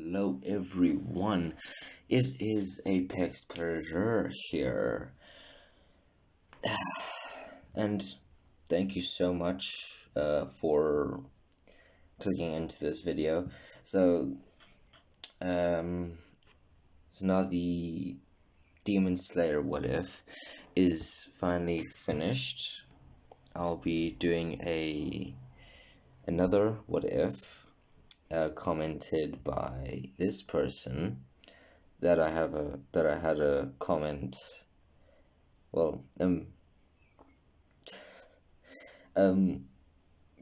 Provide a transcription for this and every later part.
Hello everyone, it is Apex Predator here, and thank you so much for clicking into this video. So, um, so now the Demon Slayer What If is finally finished. I'll be doing another What If commented by this person that I had a comment. Well, um,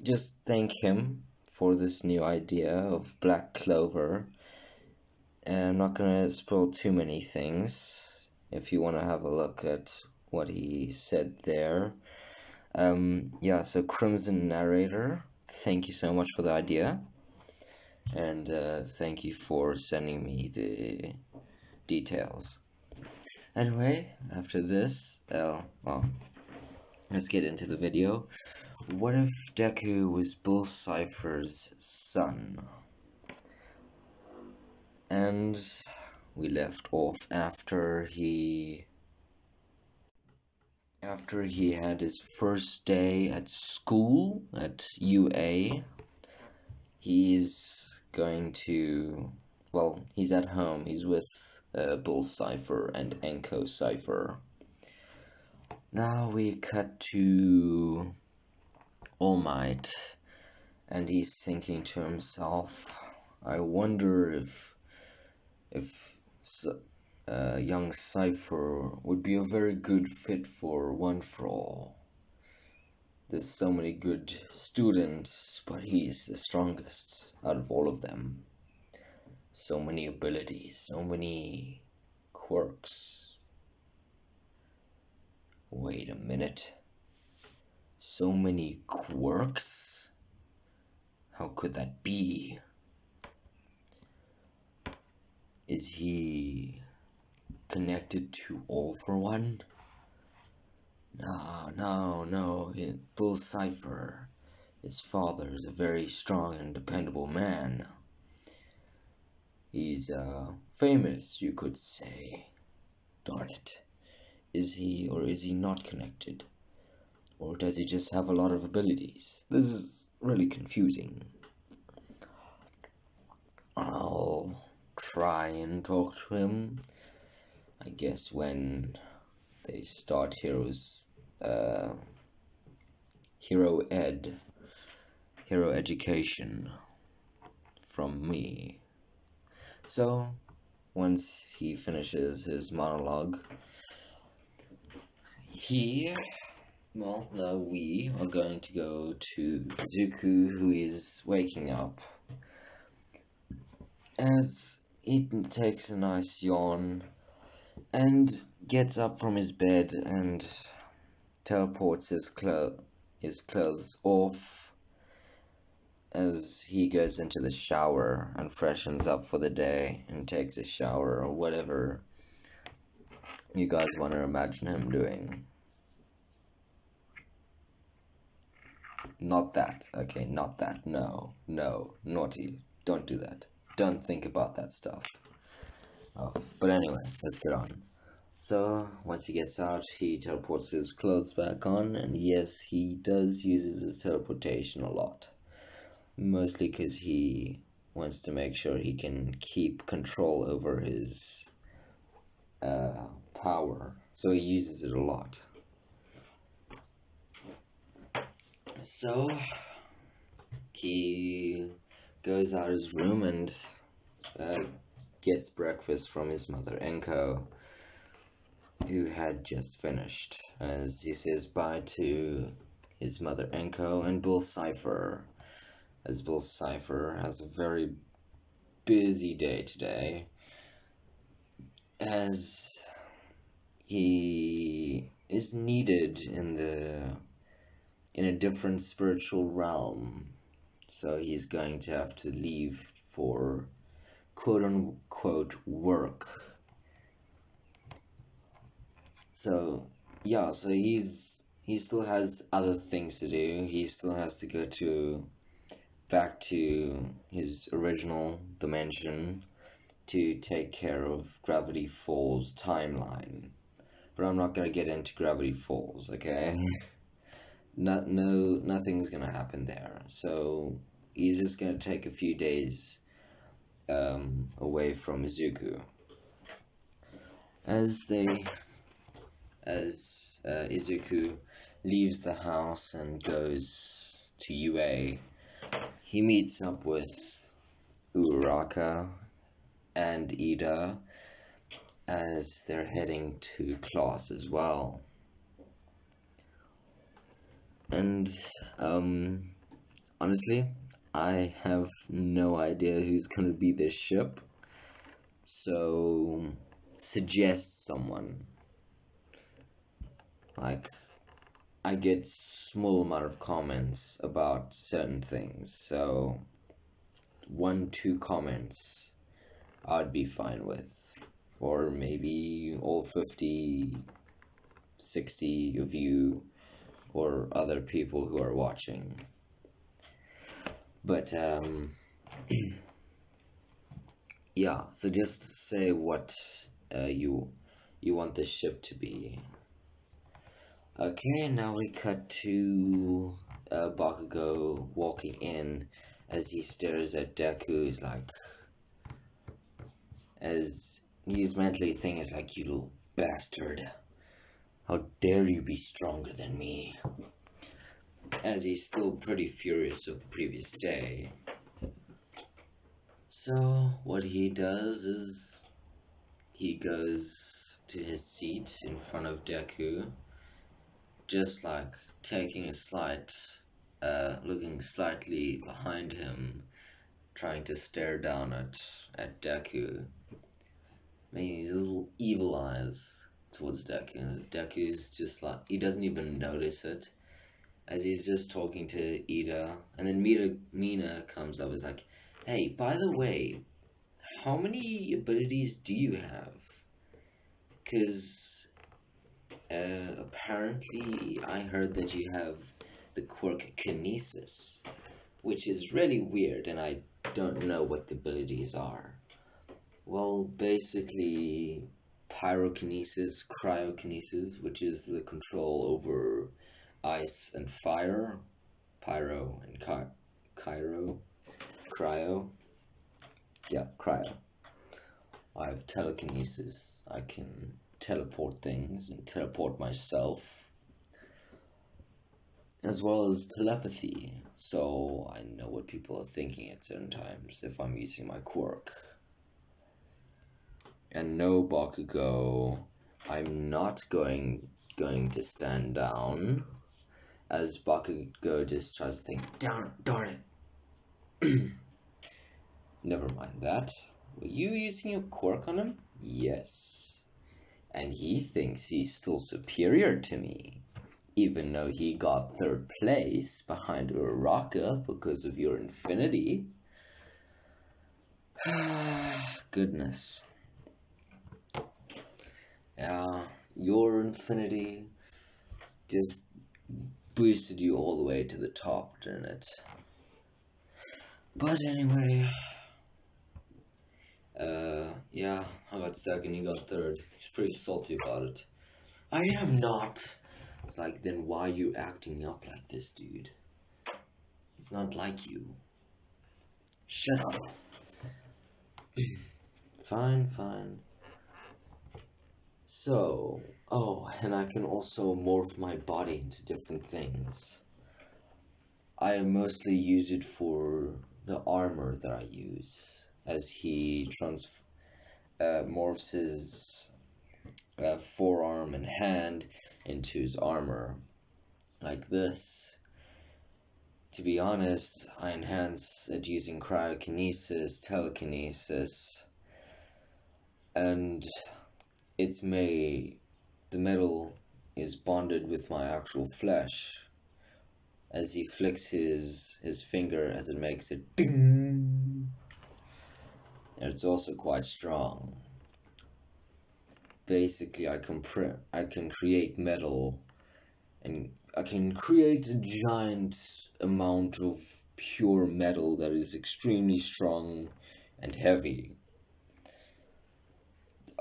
just thank him for this new idea of Black Clover. And I'm not gonna spoil too many things. If you want to have a look at what he said there, yeah. So Crimson Narrator, thank you so much for the idea, and thank you for sending me the details. Anyway, after this, well, let's get into the video. What if Deku was Bill Ciphers' son? And we left off after he had his first day at school at UA. He's going to, well, he's at home. He's with Bill Cipher and Enko Cipher. Now we cut to All Might, and he's thinking to himself, I wonder if young Cipher would be a very good fit for One for All. There's so many good students, but he's the strongest out of all of them. So many abilities, so many quirks. Wait a minute. So many quirks? How could that be? Is he connected to All for One? No. Bill Cipher. His father is a very strong and dependable man. He's famous, you could say. Darn it. Is he or is he not connected? Or does he just have a lot of abilities? This is really confusing. I'll try and talk to him. I guess when they start Hero Education from me. So, once he finishes his monologue, we are going to go to Zuko, who is waking up. As he takes a nice yawn and gets up from his bed and teleports his clothes off as he goes into the shower and freshens up for the day and takes a shower or whatever you guys want to imagine him doing. Not that. Okay, not that. No, naughty. Don't do that. Don't think about that stuff. Oh, but anyway, let's get on. So, once he gets out, he teleports his clothes back on, and yes, he does use his teleportation a lot. Mostly because he wants to make sure he can keep control over his power, so he uses it a lot. So, he goes out of his room and gets breakfast from his mother, Enko, who had just finished, as he says bye to his mother, Enko, and Bill Cipher, as Bill Cipher has a very busy day today, as he is needed in a different spiritual realm. So he's going to have to leave for quote-unquote work. So yeah, so he still has other things to do. He still has to go to back to his original dimension to take care of Gravity Falls timeline. But I'm not gonna get into Gravity Falls, okay? Nothing's gonna happen there. So he's just gonna take a few days away from Izuku. As Izuku leaves the house and goes to UA, he meets up with Uraraka and Ida as they're heading to class as well. And honestly, I have no idea who's gonna be this ship. So suggest someone. Like, I get small amount of comments about certain things, so 1-2 comments I'd be fine with, or maybe all 50, 60 of you or other people who are watching. But yeah, so just say what you want the ship to be. Okay, now we cut to Bakugo walking in as he stares at Deku. He's like, as he's mentally thinking, is like, you little bastard. How dare you be stronger than me? As he's still pretty furious of the previous day. So what he does is he goes to his seat in front of Deku, just like taking a slight, looking slightly behind him, trying to stare down at Deku. Maybe his little evil eyes towards Deku. And Deku's just like, he doesn't even notice it, as he's just talking to Ida. And then Mina comes up, is like, hey, by the way, how many abilities do you have? Because apparently I heard that you have the quirk Kinesis, which is really weird, and I don't know what the abilities are. Well, basically, pyrokinesis, cryokinesis, which is the control over ice and fire, pyro and cryo, yeah, cryo. I have telekinesis. I can teleport things and teleport myself, as well as telepathy, so I know what people are thinking at certain times if I'm using my quirk. And no, Bakugo, I'm not going to stand down, as Bakugo just tries to think, darn it. Never mind that. Were you using your quirk on him? Yes. And he thinks he's still superior to me, even though he got 3rd place behind Uraraka because of your infinity. Goodness. Yeah, your infinity just boosted you all the way to the top, didn't it? But anyway, yeah, I got 2nd, you got 3rd. He's pretty salty about it. I am not. It's like, then why are you acting up like this, dude? It's not like you. Shut up. Fine. So, oh, and I can also morph my body into different things. I mostly use it for the armor that I use, as he morphs his forearm and hand into his armor, like this. To be honest, I enhance it using cryokinesis, telekinesis, and the metal is bonded with my actual flesh, as he flicks his finger as it makes it ding, and it's also quite strong. Basically, I can create metal, and I can create a giant amount of pure metal that is extremely strong and heavy.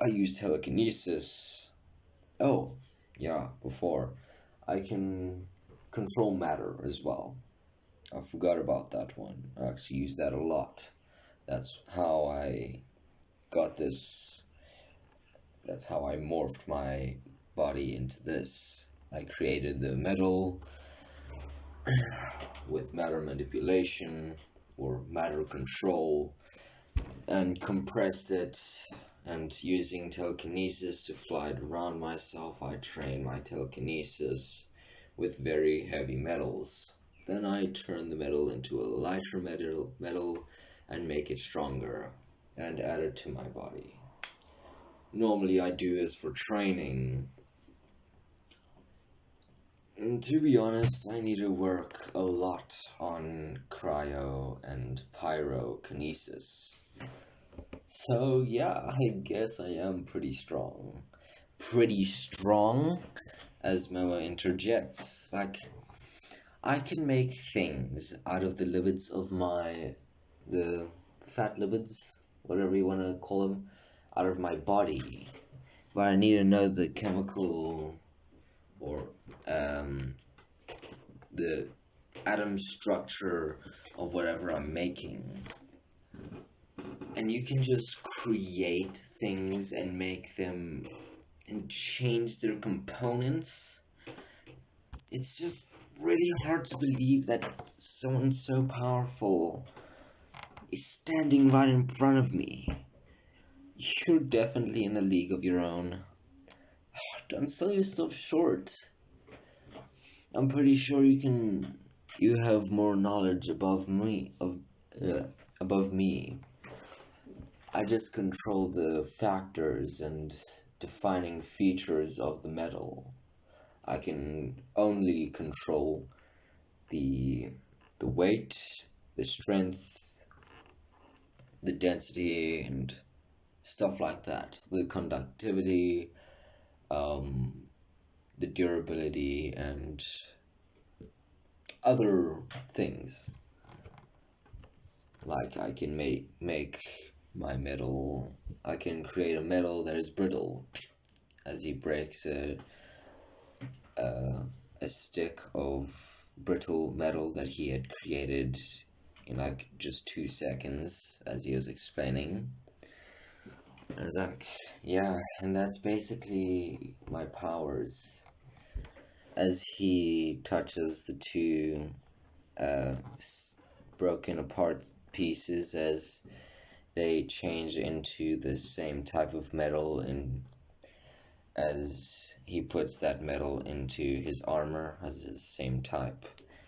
I use telekinesis. Oh, yeah, before. I can control matter as well. I forgot about that one. I actually use that a lot. That's how I got this. That's how I morphed my body into this. I created the metal with matter manipulation or matter control and compressed it, and using telekinesis to fly it around myself, I train my telekinesis with very heavy metals. Then I turn the metal into a lighter metal and make it stronger and add it to my body. Normally I do this for training. And to be honest, I need to work a lot on cryo and pyrokinesis. So yeah, I guess I am pretty strong. Pretty strong, as Moa interjects. Like, I can make things out of the lipids of the fat lipids, whatever you want to call them, out of my body. But I need to know the chemical or the atom structure of whatever I'm making. And you can just create things and make them and change their components. It's just really hard to believe that someone so powerful is standing right in front of me. You're definitely in a league of your own. Don't sell yourself short. I'm pretty sure you have more knowledge above me above me. I just control the factors and defining features of the metal. I can only control the weight, the strength, the density, and stuff like that. The conductivity, the durability, and other things. Like I can make my metal. I can create a metal that is brittle, as he breaks a stick of brittle metal that he had created in like just 2 seconds, as he was explaining. And I was like, yeah, and that's basically my powers. As he touches the two broken apart pieces, as they change into the same type of metal, and as he puts that metal into his armor as the same type,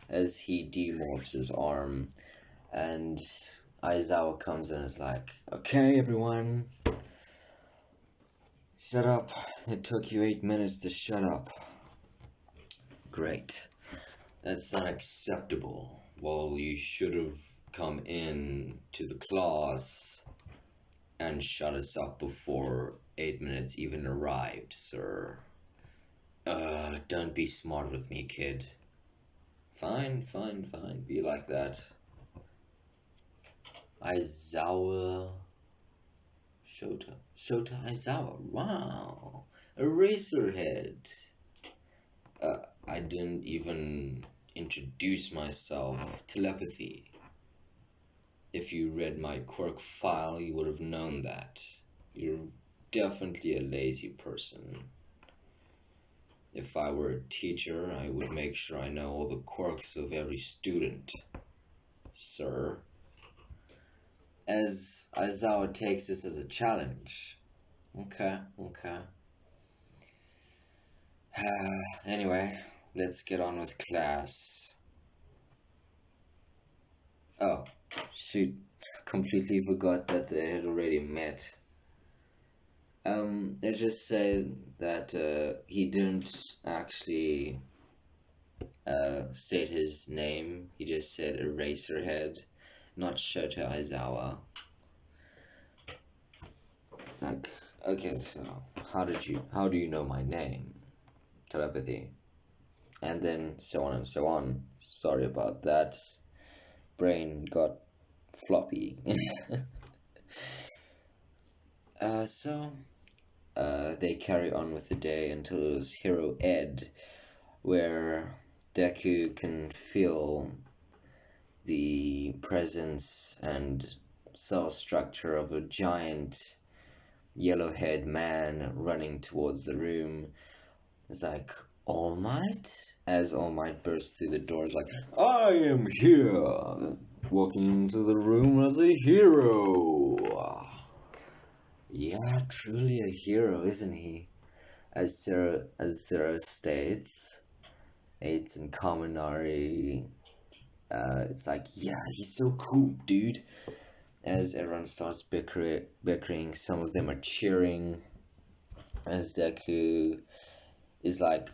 as he demorphs his arm, and Aizawa comes in and is like, okay everyone, shut up, it took you 8 minutes to shut up. Great, that's unacceptable. Well, you should have come in to the class and shut us up before 8 minutes even arrived, sir. Don't be smart with me, kid. Fine, be like that. Aizawa... Shota Aizawa, wow! Eraserhead! I didn't even introduce myself. Telepathy. If you read my quirk file, you would have known that. You're definitely a lazy person. If I were a teacher, I would make sure I know all the quirks of every student, sir. As Aizawa takes this as a challenge. Okay. Anyway, let's get on with class. Oh, shoot. Completely forgot that they had already met. Let's just say that he didn't actually state his name. He just said Eraserhead, not Shota Aizawa. Like, okay, so how do you know my name? Telepathy. And then so on and so on. Sorry about that. brain got floppy. So they carry on with the day until it was Hero Ed, where Deku can feel the presence and cell structure of a giant yellow-haired man running towards the room. It's like, All Might? As All Might bursts through the doors like, I am here! Walking into the room as a hero! Yeah, truly a hero, isn't he? As Sarah states, it's in Kaminari. It's like, yeah, he's so cool, dude. As everyone starts bickering, some of them are cheering. As Deku is like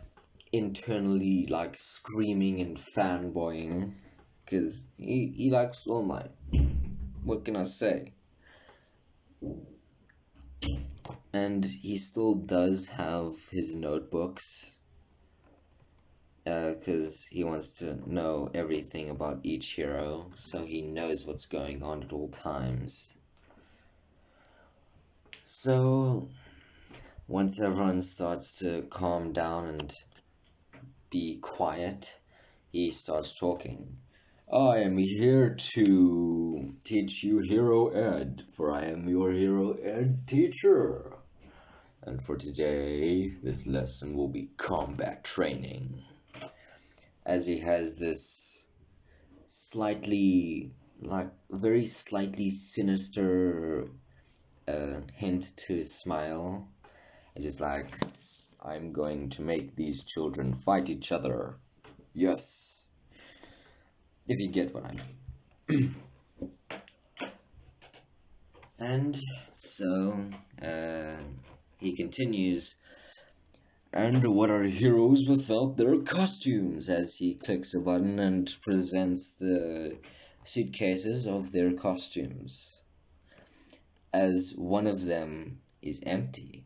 internally like screaming and fanboying, because he likes All Might. What can I say? And he still does have his notebooks, because he wants to know everything about each hero, so he knows what's going on at all times. So, once everyone starts to calm down and be quiet, he starts talking. I am here to teach you Hero Ed, for I am your Hero Ed teacher. And for today, this lesson will be combat training. As he has this very slightly sinister hint to his smile. As he's like, I'm going to make these children fight each other. Yes. If you get what I mean. And so, he continues, and what are heroes without their costumes? As he clicks a button and presents the suitcases of their costumes. As one of them is empty.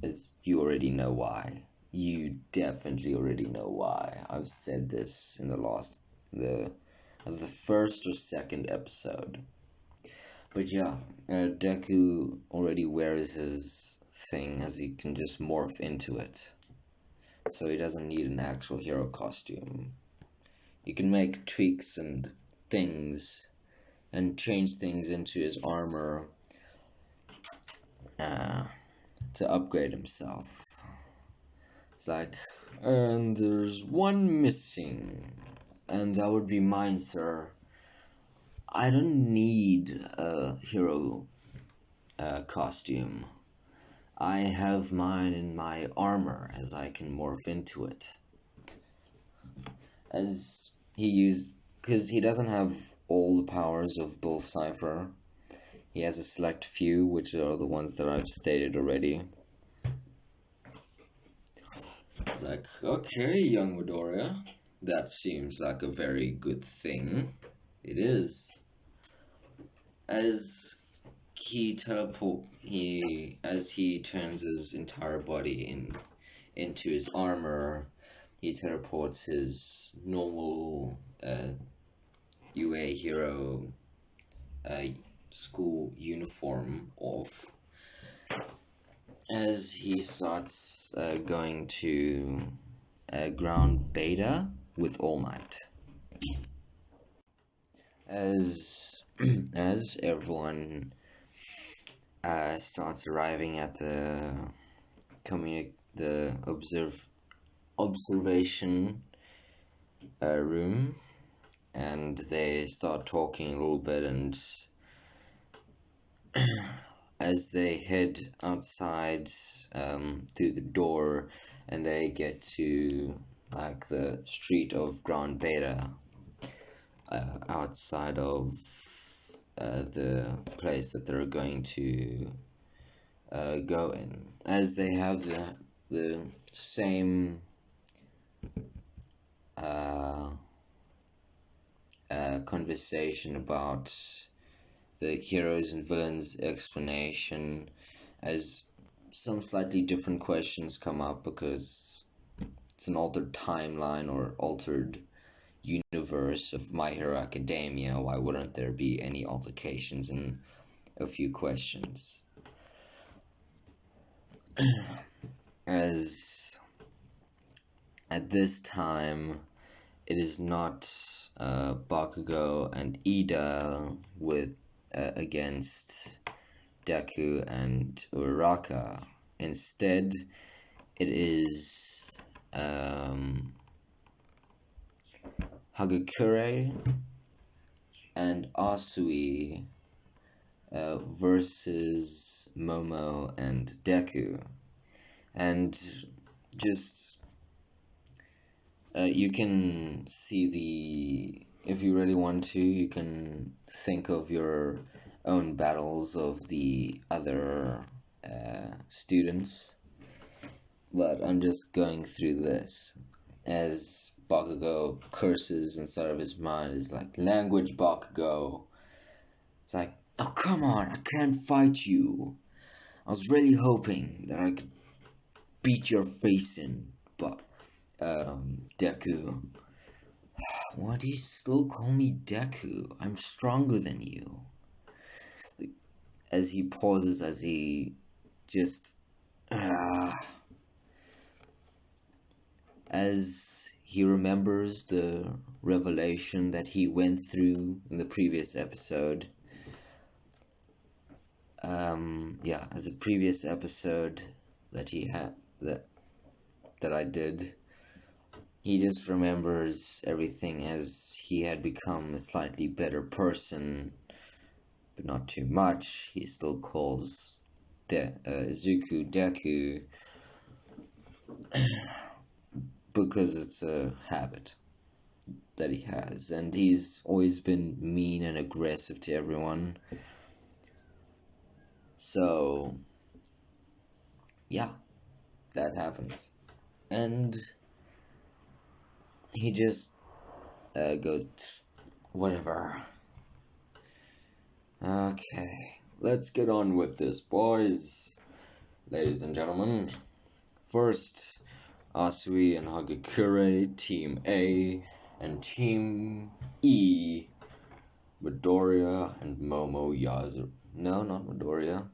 As you already know why. You definitely already know why. I've said this in the first or second episode. But yeah, Deku already wears his thing, as he can just morph into it. So he doesn't need an actual hero costume. You can make tweaks and things and change things into his armor to upgrade himself. It's like, and there's one missing, and that would be mine, sir. I don't need a hero costume. I have mine in my armor, as I can morph into it. As he used, because he doesn't have all the powers of Bill Cipher. He has a select few, which are the ones that I've stated already. It's like, okay, young Midoriya, that seems like a very good thing. It is. As he turns his entire body into his armor, he teleports his normal UA hero school uniform off. As he starts going to ground beta with All Might. As everyone starts arriving at the observation room, and they start talking a little bit, and as they head outside through the door, and they get to like the street of ground beta, outside of the place that they're going to go in, as they have the same conversation about the heroes and villains explanation, as some slightly different questions come up because it's an altered timeline or altered universe of My Hero Academia, why wouldn't there be any altercations and a few questions? As at this time, it is not Bakugo and Ida with against Deku and Uraraka. Instead, it is Hagakure and Asui versus Momo and Deku. And just you can see if you really want to, you can think of your own battles of the other students. But I'm just going through this as Bakugo curses inside of his mind. Is like, language, Bakugo. It's like, oh come on, I can't fight you. I was really hoping that I could beat your face in, but Deku. Why do you still call me Deku? I'm stronger than you. As he pauses, as he just as he remembers the revelation that he went through in the previous episode. As a previous episode that he had that I did, he just remembers everything as he had become a slightly better person, but not too much. He still calls Izuku Deku because it's a habit that he has, and he's always been mean and aggressive to everyone. So yeah, that happens, and he just goes, whatever. Okay, let's get on with this, boys, ladies and gentlemen. First, Asui and Hagakure, Team A, and Team E, Midoriya and Momo Yasu. No, not Midoriya.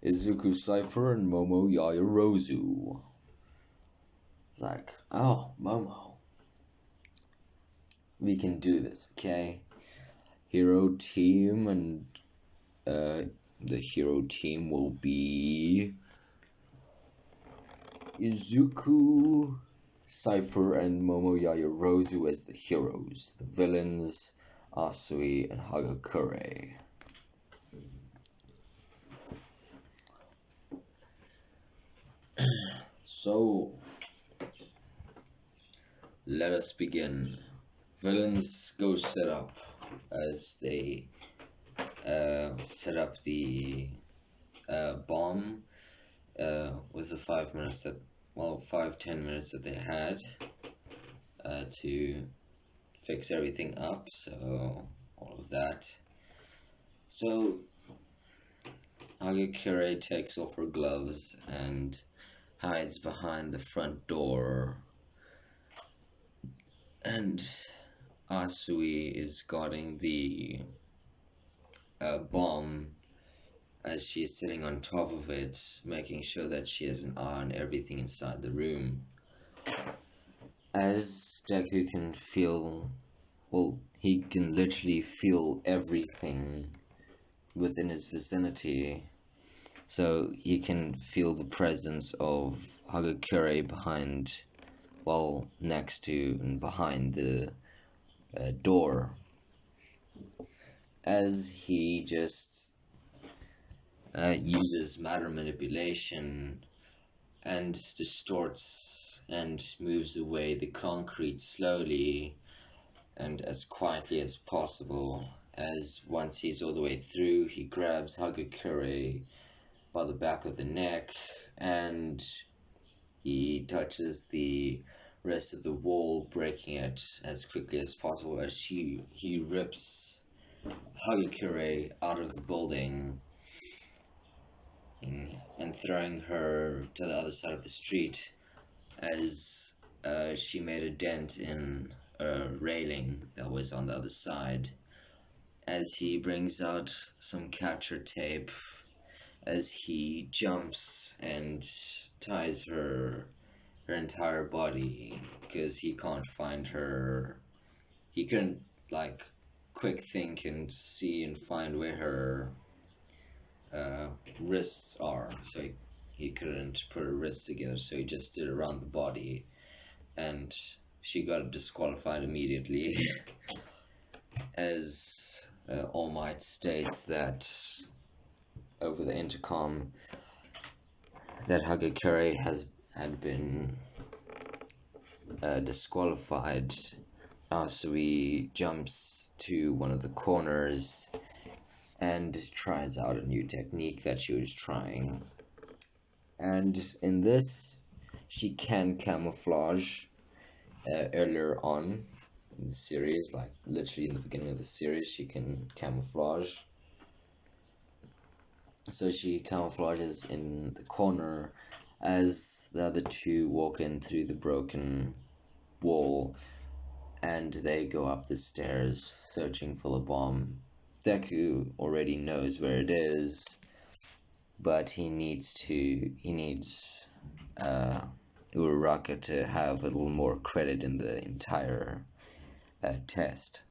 Izuku Cipher and Momo Yaoyorozu. It's like, oh, Momo. We can do this, okay? Hero team, and the hero team will be Izuku, Cipher, and Momo Yaoyorozu as the heroes. The villains, Asui and Hagakure. So, let us begin. Villains go set up as they set up the bomb with the 5 minutes that, 5-10 minutes that they had to fix everything up, so all of that. So Hagakure takes off her gloves and hides behind the front door, and Asui is guarding the bomb as she is sitting on top of it, making sure that she has an eye on everything inside the room. As Deku can feel, he can literally feel everything within his vicinity. So he can feel the presence of Hagakure next to and behind the door. As he just uses matter manipulation and distorts and moves away the concrete slowly and as quietly as possible. As once he's all the way through, he grabs Hagakure by the back of the neck and he touches the rest of the wall, breaking it as quickly as possible as he rips Hagakure out of the building and throwing her to the other side of the street as she made a dent in railing that was on the other side, as he brings out some capture tape, as he jumps and ties her entire body, because he can't find her. He couldn't like quick think and see and find where her uh, wrists are, so he couldn't put her wrists together, so he just did it around the body, and she got disqualified immediately. As All Might states that over the intercom that Hagakure had been disqualified. Asui jumps to one of the corners and tries out a new technique that she was trying. And in this, she can camouflage. Earlier on in the series, like literally in the beginning of the series, she can camouflage. So she camouflages in the corner as the other two walk in through the broken wall, and they go up the stairs searching for the bomb. Deku already knows where it is, but he needs Uraraka to have a little more credit in the entire test.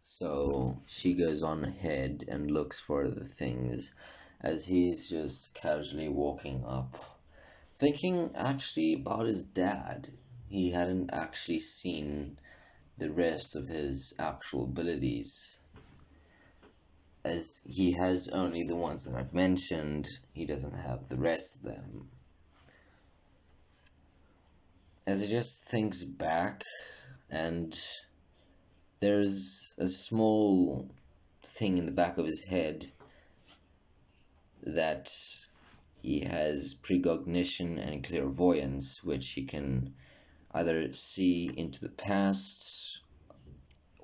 So she goes on ahead and looks for the things as he's just casually walking up, thinking actually about his dad. He hadn't actually seen the rest of his actual abilities, as he has only the ones that I've mentioned. He doesn't have the rest of them. As he just thinks back, and there's a small thing in the back of his head that he has precognition and clairvoyance, which he can either see into the past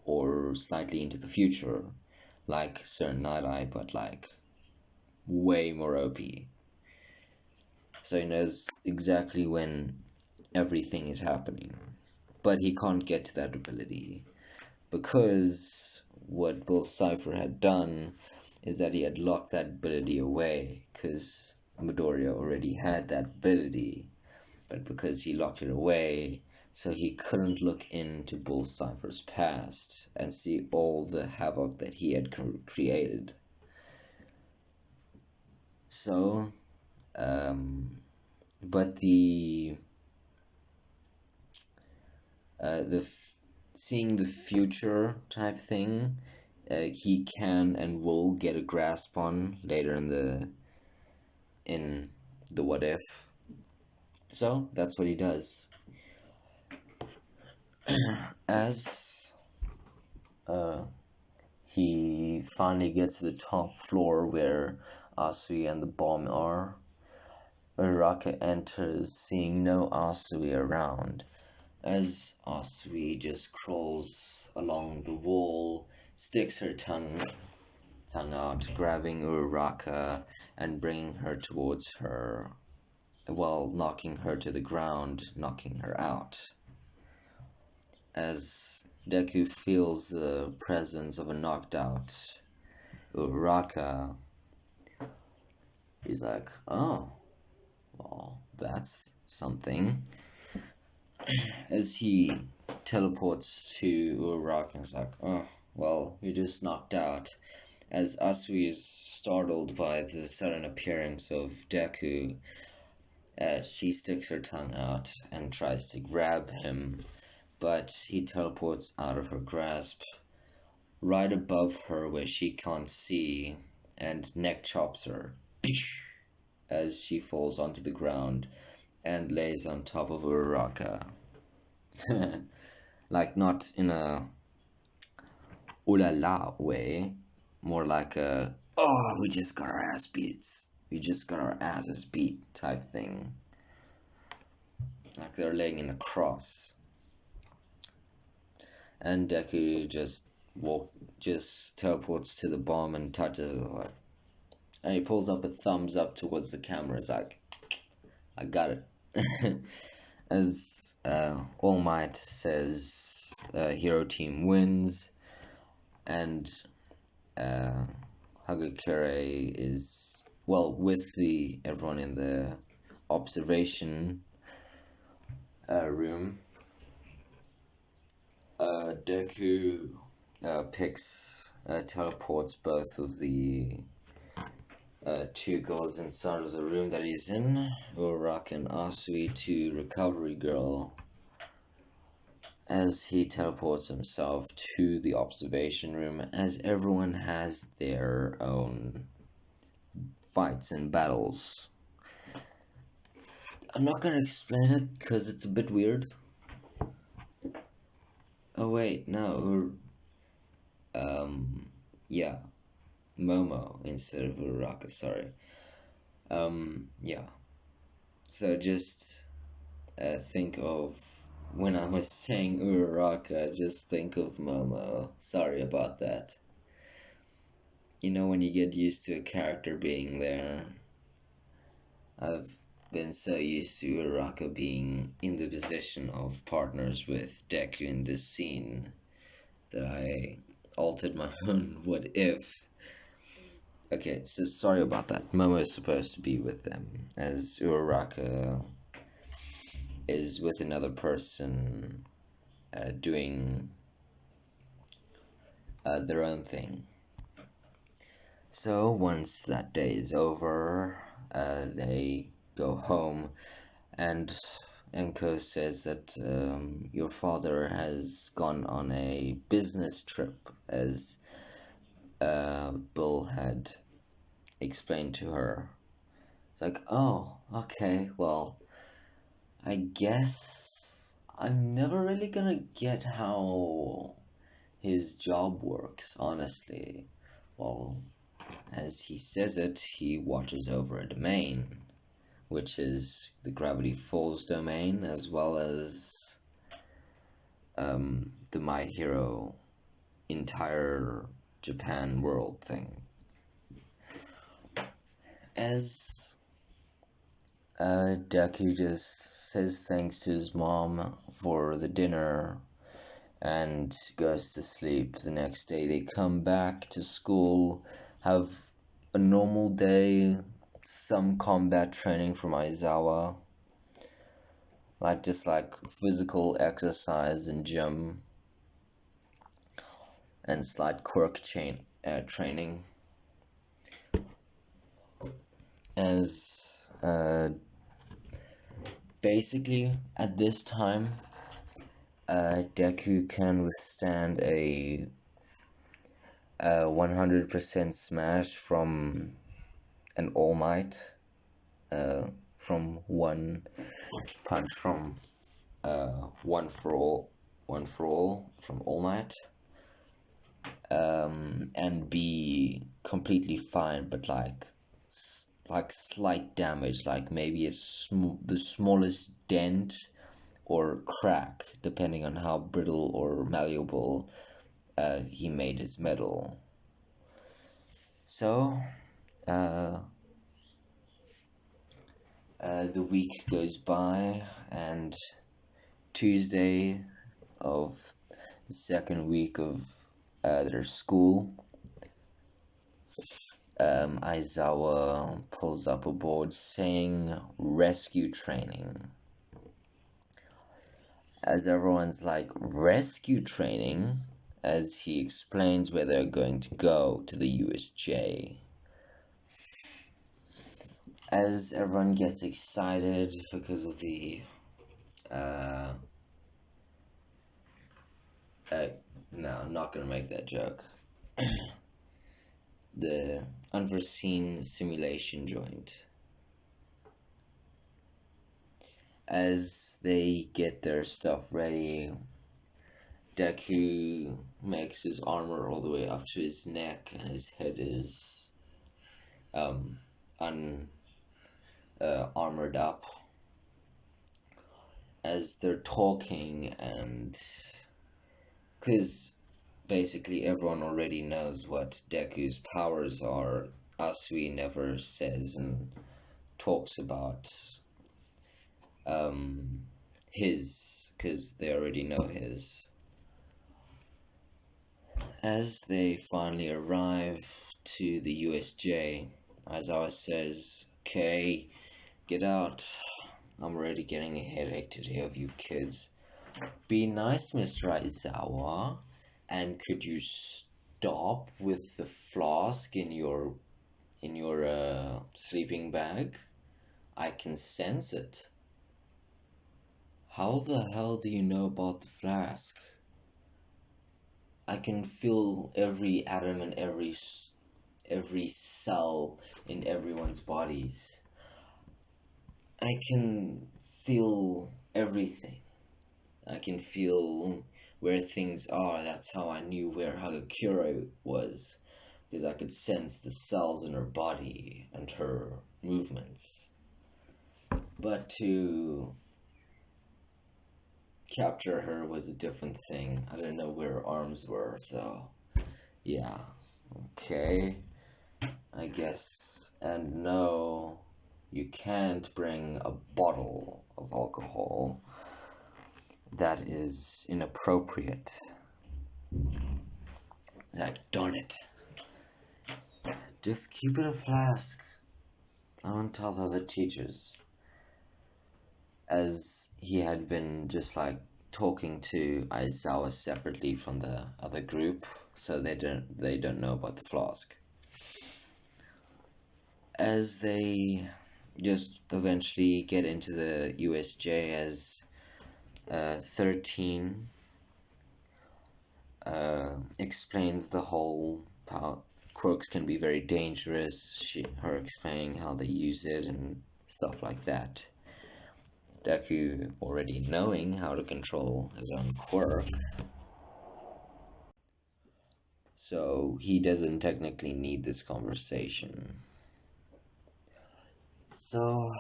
or slightly into the future, like Sir Night-Eye, but like way more OP. So he knows exactly when everything is happening, but he can't get to that ability because what Bill Cipher had done is that he had locked that ability away, because Midoriya already had that ability, but because he locked it away, so he couldn't look into Bull Cipher's past and see all the havoc that he had created. So, but the seeing the future type thing, he can and will get a grasp on later in the what if. So that's what he does. As he finally gets to the top floor where Asui and the bomb are, Uraraka enters, seeing no Asui around, as Asui just crawls along the wall, sticks her tongue out, grabbing Uraraka and bringing her towards her, while knocking her to the ground, knocking her out. As Deku feels the presence of a knocked out Uraraka, he's like, oh, well, that's something. As he teleports to Uraraka, he's like, oh, well, you're just knocked out. As Asui is startled by the sudden appearance of Deku, she sticks her tongue out and tries to grab him, but he teleports out of her grasp, right above her where she can't see, and neck chops her as she falls onto the ground and lays on top of Uraraka. Like, not in a ooh la la way, more like a, oh, we just got our asses beat type thing. Like they're laying in a cross. And Deku just teleports to the bomb and touches it. And he pulls up a thumbs up towards the camera. He's like, I got it. As All Might says, hero team wins, and uh, Hagakure is, well, with the everyone in the observation room. Deku teleports both of the two girls inside of the room that he's in, Uraraka and Asui, to Recovery Girl, as he teleports himself to the observation room, as everyone has their own fights and battles. I'm not gonna explain it because it's a bit weird. Oh wait, no, yeah, Momo instead of Uraraka, sorry. Yeah, so just think of, when I was saying Uraraka, just think of Momo. Sorry about that. You know, when you get used to a character being there. I've been so used to Uraraka being in the position of partners with Deku in this scene that I altered my own what if. Okay, so sorry about that. Momo is supposed to be with them, as Uraraka is with another person doing their own thing. So once that day is over, they go home, and Enko says that your father has gone on a business trip, as Bill had explained to her. It's like, oh, okay, well, I guess I'm never really gonna get how his job works, honestly. Well, as he says it, he watches over a domain, which is the Gravity Falls domain, as well as the My Hero entire Japan world thing. As Deku just says thanks to his mom for the dinner and goes to sleep. The next day they come back to school, have a normal day, some combat training from Aizawa, just like physical exercise and gym, and slight quirk training. As basically at this time, Deku can withstand a 100% smash from an All Might, from one punch from one for all from All Might, and be completely fine, but like slight damage, like maybe the smallest dent or crack, depending on how brittle or malleable he made his metal. So, the week goes by, and Tuesday of the second week of their school, Aizawa pulls up a board saying rescue training. As everyone's like, rescue training? As he explains where they're going to go to the USJ. As everyone gets excited because of the no, I'm not gonna make that joke. The unforeseen simulation joint. As they get their stuff ready, Deku makes his armor all the way up to his neck, and his head is armored up. As they're talking, and because basically everyone already knows what Deku's powers are, Asui never says and talks about his, because they already know his. As they finally arrive to the USJ, Aizawa says, "Okay, get out. I'm already getting a headache today of you kids. Be nice, Mr. Aizawa. And could you stop with the flask in your sleeping bag? I can sense it." "How the hell do you know about the flask?" "I can feel every atom and every cell in everyone's bodies. I can feel everything. I can feel where things are. That's how I knew where Hagakure was, because I could sense the cells in her body and her movements. But to capture her was a different thing. I didn't know where her arms were, so yeah. Okay, I guess. And no, you can't bring a bottle of alcohol. That is inappropriate." Like, darn it. Just keep it a flask. I won't tell the other teachers. As he had been just like talking to Aizawa separately from the other group, so they don't know about the flask. As they just eventually get into the USJ, as 13 explains the whole how croaks can be very dangerous, her explaining how they use it and stuff like that. Deku already knowing how to control his own quirk, so he doesn't technically need this conversation. So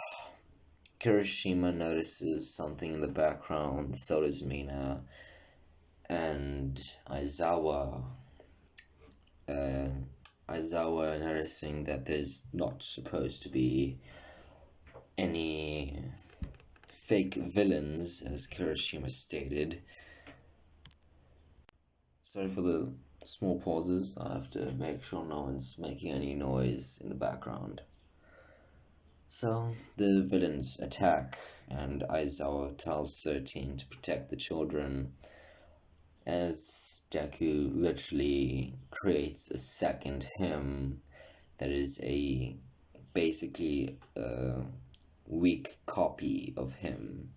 Kirishima notices something in the background, so does Mina, and Aizawa noticing that there's not supposed to be any fake villains, as Kirishima stated. Sorry for the small pauses, I have to make sure no one's making any noise in the background. So the villains attack, and Aizawa tells 13 to protect the children, as Deku literally creates a second him that is basically a weak copy of him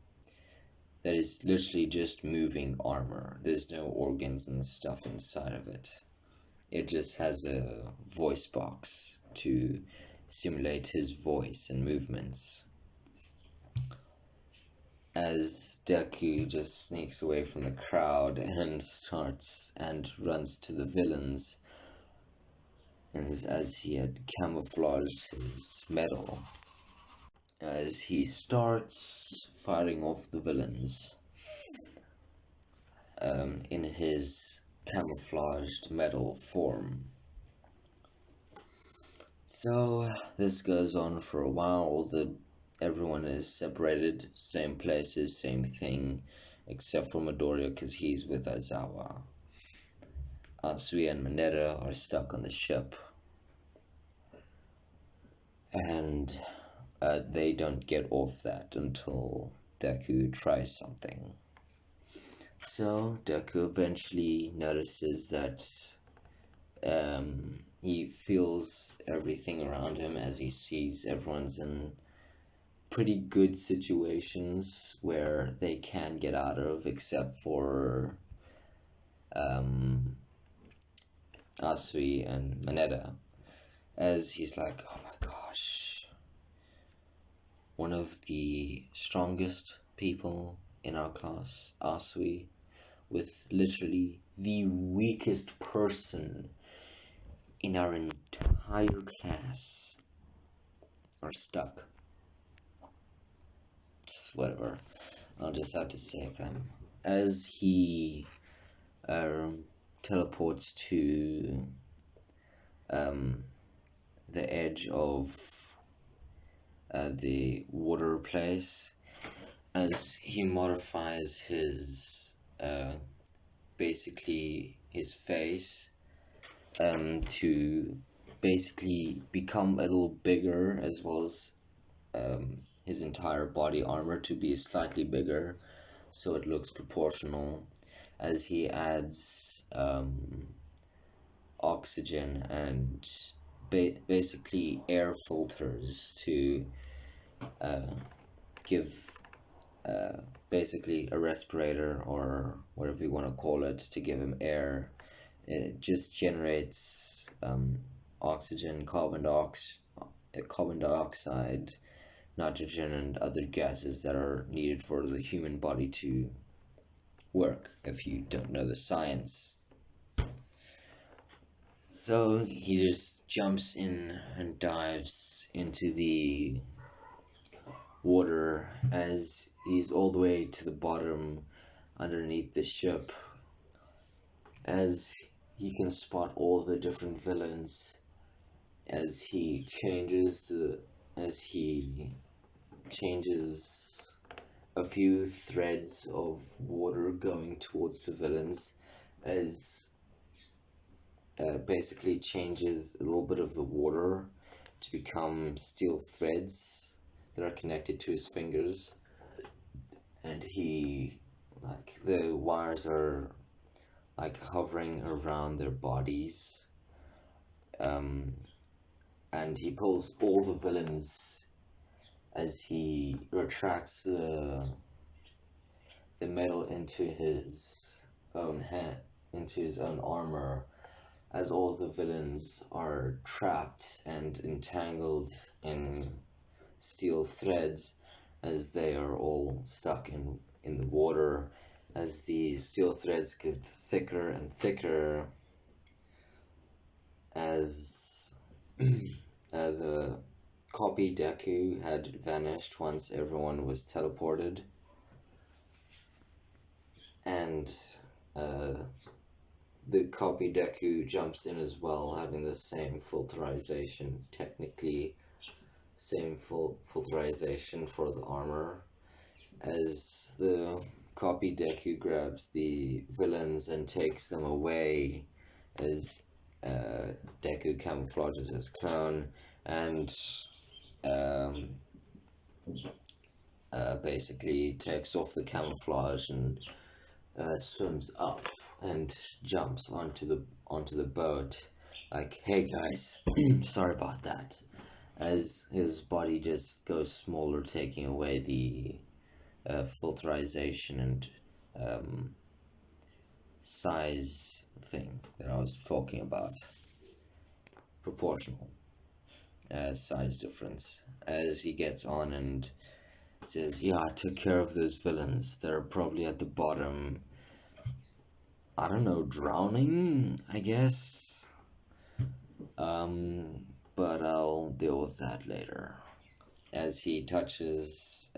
that is literally just moving armor. There's no organs and stuff inside of it. It just has a voice box to simulate his voice and movements. As Deku just sneaks away from the crowd and runs to the villains, and as he had camouflaged his medal, as he starts fighting off the villains in his camouflaged metal form. So this goes on for a while. Everyone is separated, same places, same thing, except for Midoriya because he's with Aizawa. Asui and Mineta are stuck on the ship, and they don't get off that until Deku tries something. So Deku eventually notices that he feels everything around him as he sees everyone's in pretty good situations where they can get out of, except for Asui and Mineta. As he's like, oh my gosh, one of the strongest people in our class, Asui, with literally the weakest person in our entire class, are stuck. Whatever, I'll just have to save them. As he teleports to the edge of the water place, as he modifies his basically his face to basically become a little bigger, as well as his entire body armor to be slightly bigger, so it looks proportional, as he adds oxygen and basically air filters to give basically a respirator, or whatever you want to call it, to give him air. It just generates oxygen, carbon dioxide, nitrogen, and other gases that are needed for the human body to work, if you don't know the science. So he just jumps in and dives into the water as he's all the way to the bottom underneath the ship, as he can spot all the different villains as he changes a few threads of water going towards the villains, as basically changes a little bit of the water to become steel threads that are connected to his fingers, and the wires are like hovering around their bodies, and he pulls all the villains as he retracts the metal into his own hand, into his own armor, as all the villains are trapped and entangled in steel threads, as they are all stuck in the water, as the steel threads get thicker and thicker, as the copy deku had vanished once everyone was teleported, and the copy deku jumps in as well, having the same filterization, technically same filterization for the armor, as the copy deku grabs the villains and takes them away, as Deku camouflages as clone and basically takes off the camouflage and swims up and jumps onto the boat, like, hey guys, sorry about that, as his body just goes smaller, taking away the filterization and size thing that I was talking about, proportional size difference, as he gets on and says, yeah, I took care of those villains, they're probably at the bottom, I don't know, drowning, I guess, but I'll deal with that later, as he touches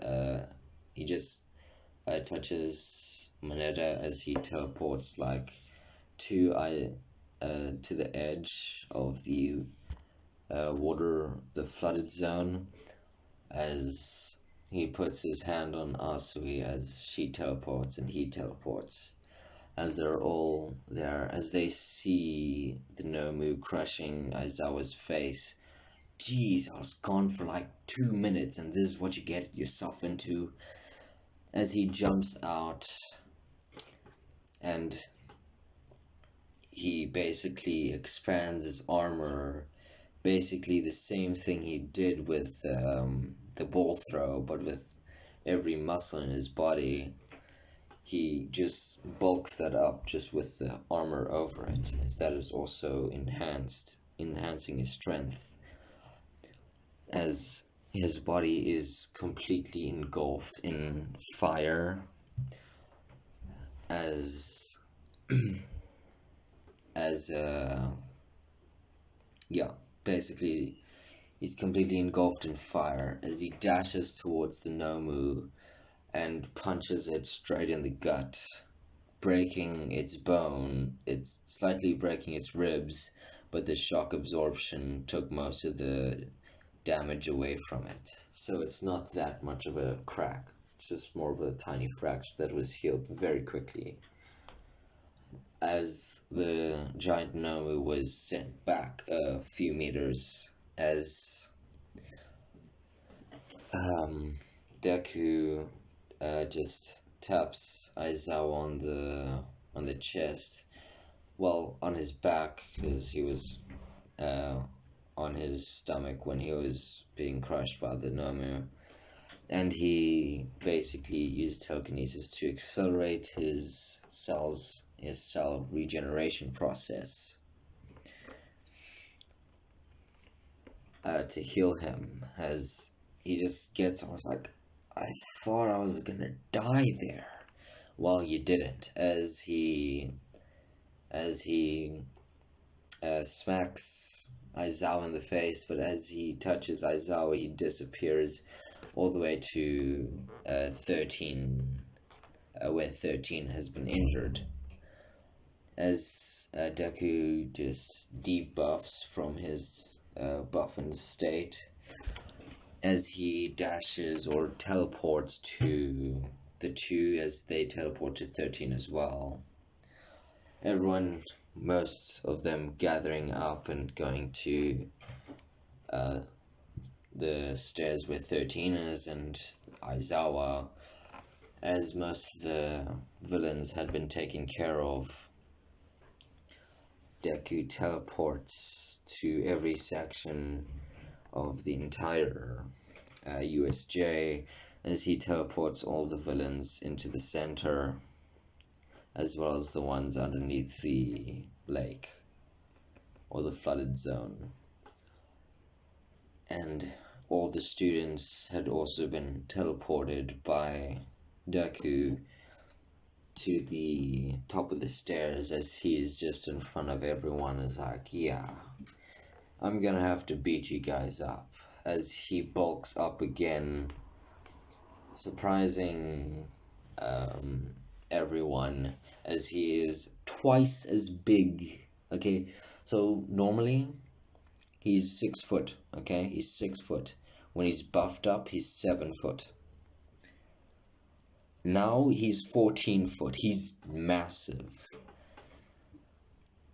touches Moneta as he teleports like to the edge of the water, the flooded zone, as he puts his hand on Asui as she teleports and he teleports, as they're all there, as they see the Nomu crushing Aizawa's face. Jeez, I was gone for like 2 minutes and this is what you get yourself into, as he jumps out and he basically expands his armor, basically the same thing he did with the ball throw, but with every muscle in his body. He just bulks that up just with the armor over it, as that is also enhancing his strength, as his body is completely engulfed in fire, as yeah, basically he's completely engulfed in fire as he dashes towards the Nomu and punches it straight in the gut, breaking its bone. It's slightly breaking its ribs, but the shock absorption took most of the damage away from it, so it's not that much of a crack. just more of a tiny fracture that was healed very quickly. As the giant Nomu was sent back a few meters, as Deku just taps Aizawa on the chest, well, on his back, because he was on his stomach when he was being crushed by the Nomu, and he basically used telekinesis to accelerate his cell regeneration process to heal him. As he just gets, I was like, I thought I was gonna die there. Well, you didn't, as he smacks Aizawa in the face, but as he touches Aizawa, he disappears all the way to 13, where 13 has been injured. As Deku just debuffs from his buffened state, as he dashes or teleports to the two, as they teleport to 13 as well. Everyone, most of them gathering up and going to the stairs where 13 is, and Aizawa, as most of the villains had been taken care of. Deku teleports to every section of the entire USJ, as he teleports all the villains into the center, as well as the ones underneath the lake or the flooded zone. And all the students had also been teleported by Deku to the top of the stairs, as he's just in front of everyone, is like, yeah, I'm gonna have to beat you guys up, as he bulks up again, surprising everyone, as he is twice as big. Okay, so normally he's 6 foot. Okay, he's 6 foot. When he's buffed up, he's 7 foot. Now he's 14 foot. He's massive.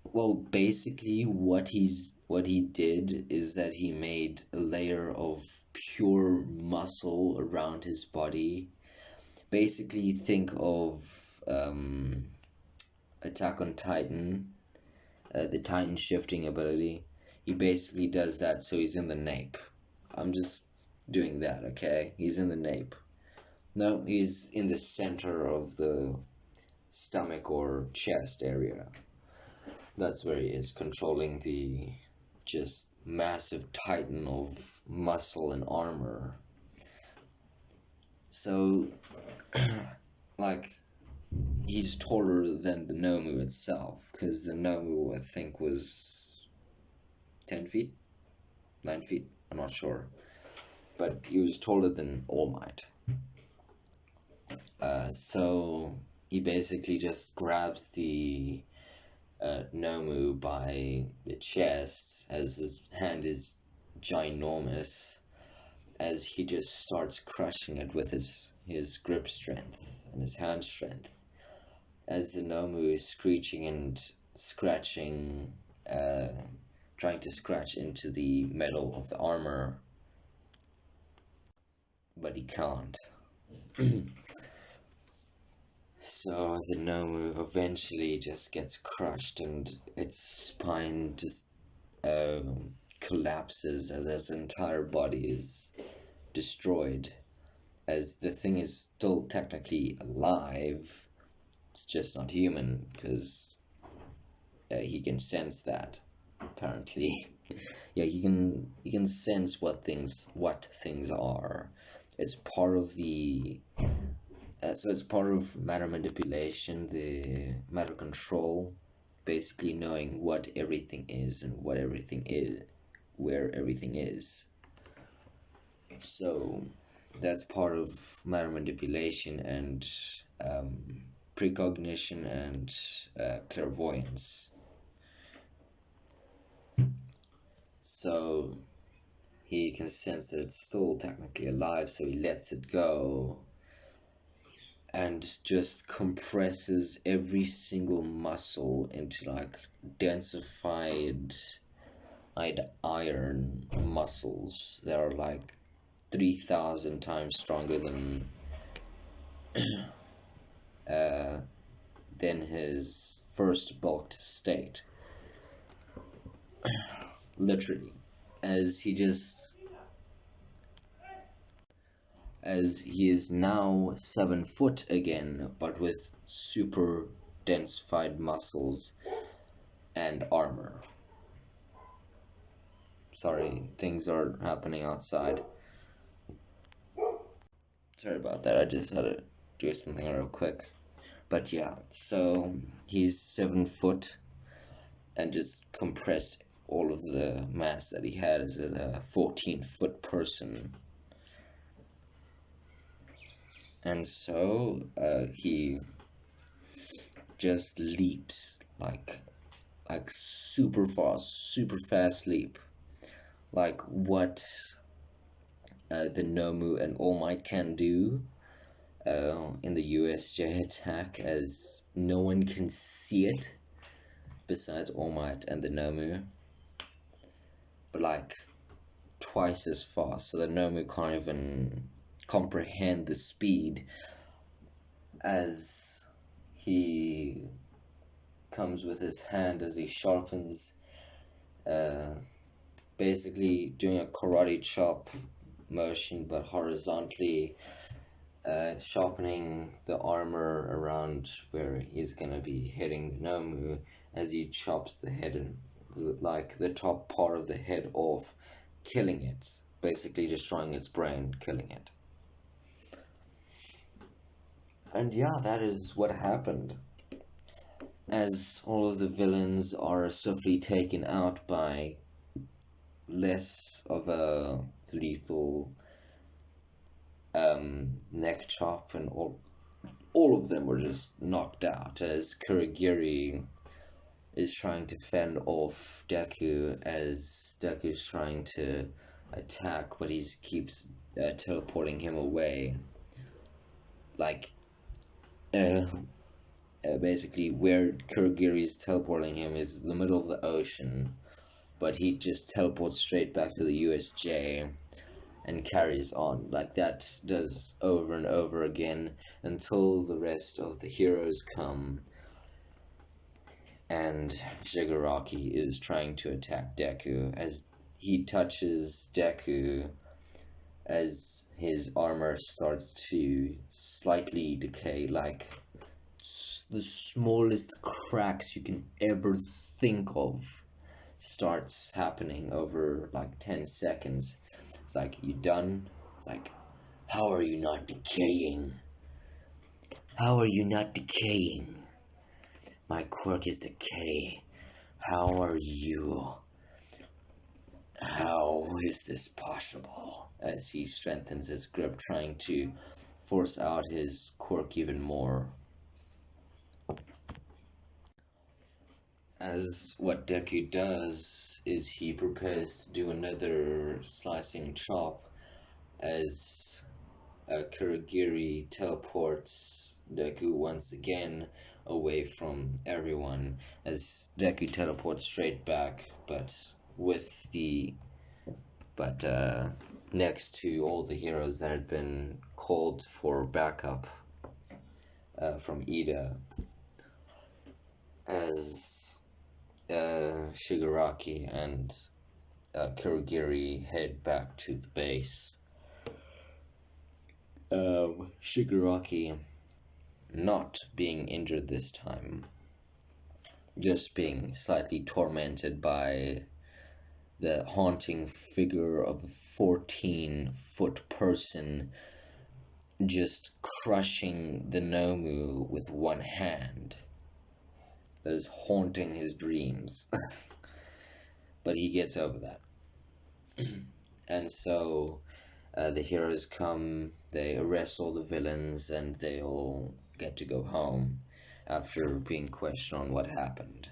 Well, basically what he did is that he made a layer of pure muscle around his body. Basically think of Attack on Titan, the Titan shifting ability. He basically does that, so he's in the nape. I'm just doing that, okay? He's in the nape. No, he's in the center of the stomach or chest area. That's where he is, controlling the just massive titan of muscle and armor. So, like, he's taller than the Nomu itself, because the Nomu, I think, was 10 feet? 9 feet? I'm not sure. But he was taller than All Might. So he basically just grabs the Nomu by the chest, as his hand is ginormous, as he just starts crushing it with his grip strength and his hand strength, as the Nomu is screeching and scratching, trying to scratch into the metal of the armor, but he can't. So the Nomu eventually just gets crushed, and its spine just collapses as its entire body is destroyed. As the thing is still technically alive, it's just not human, because he can sense that, apparently. Yeah, he can sense what things are. It's part of the so it's part of matter manipulation, the matter control, basically knowing what everything is and what everything is, where everything is. So that's part of matter manipulation and precognition and clairvoyance. So he can sense that it's still technically alive, so he lets it go, and just compresses every single muscle into like densified iron muscles that are like 3,000 times stronger uh, than his first bulked state. Literally, as he just as he is now 7 foot again, but with super densified muscles and armor. Sorry, things are happening outside. Sorry about that, I just had to do something real quick. But yeah, so he's 7 foot and just compressed all of the mass that he had as a 14-foot person. And so he just leaps like super fast leap, like what the Nomu and All Might can do in the USJ attack, as no one can see it besides All Might and the Nomu, but like twice as fast, so the Nomu can't even comprehend the speed as he comes with his hand as he sharpens, basically doing a karate chop motion but horizontally, sharpening the armor around where he's gonna be hitting the Nomu as he chops the head and like the top part of the head off, killing it, basically destroying its brain, killing it. And yeah, that is what happened. As all of the villains are swiftly taken out by less of a lethal neck chop, and all of them were just knocked out as Kurogiri is trying to fend off Deku, as Deku is trying to attack, but he keeps teleporting him away. Like, basically where Kurogiri is teleporting him is the middle of the ocean, but he just teleports straight back to the USJ and carries on. Like that does over and over again until the rest of the heroes come and Shigaraki is trying to attack Deku, as he touches Deku as his armor starts to slightly decay, like the smallest cracks you can ever think of starts happening over like 10 seconds. It's like, you done? It's like, how are you not decaying? How are you not decaying? My quirk is decay. How are you? How is this possible? As he strengthens his grip, trying to force out his quirk even more. As what Deku does is he prepares to do another slicing chop, as Kurogiri teleports Deku once again away from everyone, as Deku teleports straight back, but next to all the heroes that had been called for backup from Ida, as Shigaraki and Kurogiri head back to the base. Shigaraki not being injured this time, just being slightly tormented by the haunting figure of a 14-foot person just crushing the Nomu with one hand. That is haunting his dreams. But he gets over that. And so the heroes come, they arrest all the villains, and they all get to go home after being questioned on what happened.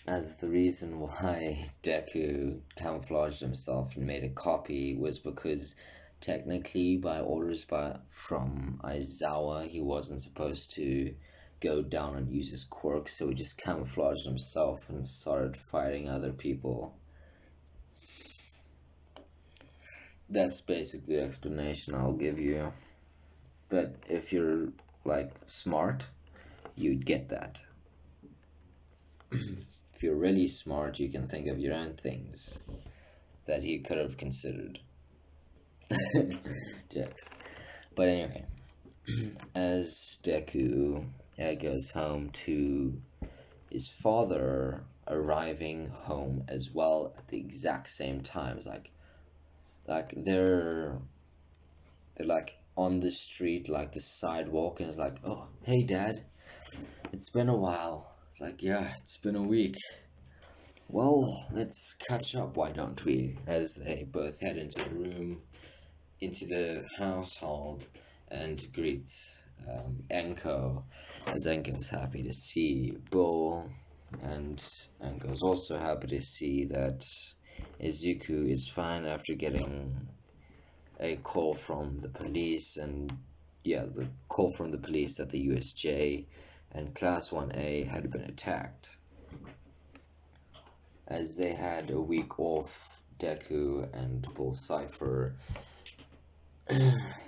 As the reason why Deku camouflaged himself and made a copy was because Technically, by orders from Aizawa, he wasn't supposed to go down and use his quirk, so he just camouflaged himself and started fighting other people. That's basically the explanation I'll give you. But if you're like smart, you'd get that. If you're really smart, you can think of your own things that he could have considered. Jokes. But anyway, as Deku goes home to his father arriving home as well at the exact same times, like they're like on the street, like the sidewalk, and it's like, oh, hey dad, it's been a while. It's like, yeah, it's been a week. Well, let's catch up, why don't we? As they both head into the room, into the household, and greet Enko, as Enko's happy to see Bull, and Enko's also happy to see that Izuku is fine after getting a call from the police, and yeah, the call from the police that the USJ and Class 1A had been attacked. As they had a week off, Deku and Bill Cipher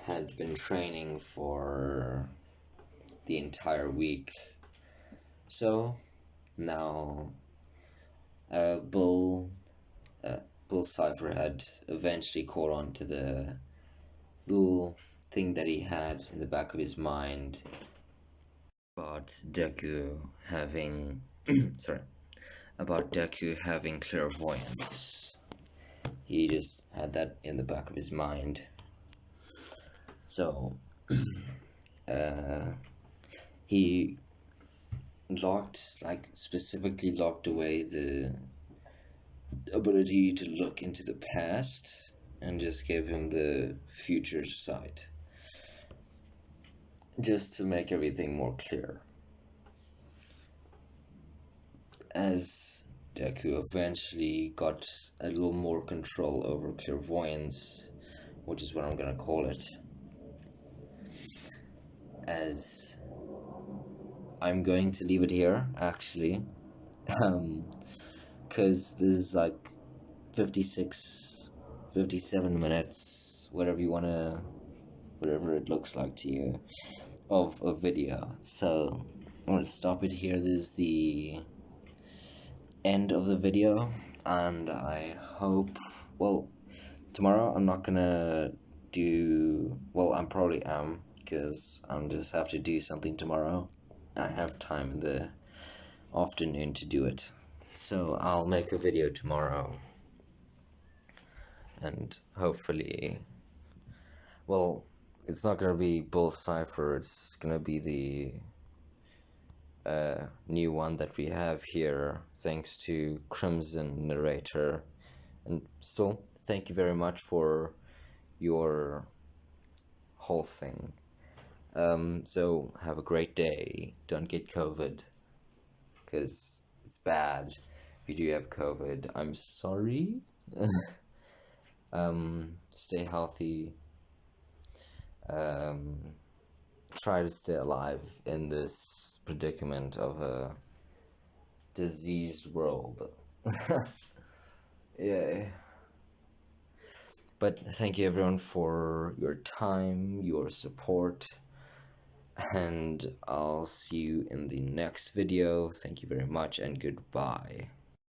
had been training for the entire week. So now Bill Cipher had eventually caught on to the little thing that he had in the back of his mind about Deku having about Deku having clairvoyance. He just had that in the back of his mind. So he specifically locked away the ability to look into the past and just gave him the future sight, just to make everything more clear. As Deku eventually got a little more control over clairvoyance, which is what I'm gonna call it, as I'm going to leave it here actually, because this is like 56, 57 minutes, whatever it looks like to you, of a video. So I'm gonna stop it here. This is the end of the video, and I hope, well, tomorrow I'm not gonna do, well, I probably am, because I'm just have to do something tomorrow. I have time in the afternoon to do it, so I'll make a video tomorrow, and hopefully, well, it's not gonna be Bill Cipher, it's gonna be the new one that we have here, thanks to Crimson Narrator. And still, thank you very much for your whole thing. So have a great day. Don't get COVID, because it's bad. If you do have COVID, I'm sorry. Stay healthy. Try to stay alive in this predicament of a diseased world. Yeah. But thank you everyone for your time, your support, and I'll see you in the next video. Thank you very much, and goodbye.